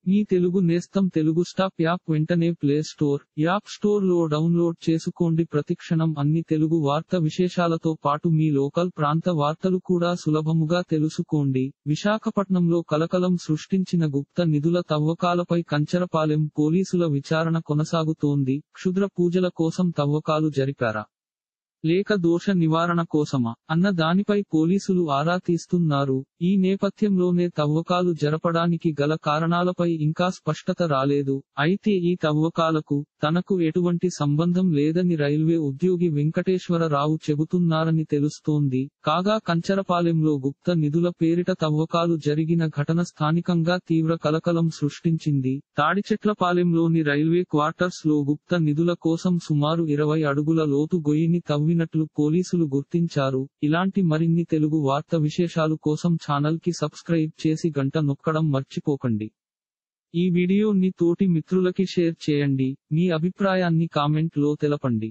మీ తెలుగు నేస్తం Telugu stop app వెంటనే play store, app store లో డౌన్లోడ్ చేసుకోండి. ప్రతిక్షణం అన్ని తెలుగు వార్త విశేషాలతో పాటు మీ లోకల్ ప్రాంత వార్తలు కూడా సులభముగా తెలుసుకోండి. విశాఖపట్నంలో కలకలం సృష్టించిన గుప్త నిధుల తవ్వకాలపై కంచరపాలెం పోలీసుల విచారణ కొనసాగుతోంది. క్షుద్ర పూజల కోసం తవ్వకాలు జరిపారా, లేక దోష నివారణ కోసమా అన్న దానిపై పోలీసులు ఆరా తీస్తున్నారు. ఈ నేపథ్యంలోనే తవ్వకాలు జరపడానికి గల కారణాలపై ఇంకా స్పష్టత రాలేదు. అయితే ఈ తవ్వకాలకు తనకు ఎటువంటి సంబంధం లేదని రైల్వే ఉద్యోగి వెంకటేశ్వరరావు చెబుతున్నారని తెలుస్తోంది. కాగా కంచరపాలెంలో గుప్త నిధుల పేరిట తవ్వకాలు జరిగిన ఘటన స్థానికంగా తీవ్ర కలకలం సృష్టించింది. తాడిచెట్లపాలెంలోని రైల్వే క్వార్టర్స్ లో గుప్త నిధుల కోసం సుమారు 20 అడుగుల లోతు గొయ్యిని తవ్వినట్లు పోలీసులు గుర్తించారు. ఇలాంటి మరిన్ని తెలుగు వార్త విశేషాలు కోసం ఛానల్ కి సబ్స్క్రైబ్ చేసి గంట నొక్కడం మర్చిపోకండి. ఈ వీడియోని తోటి మిత్రులకి షేర్ చేయండి. మీ అభిప్రాయాన్ని కామెంట్ లో తెలపండి.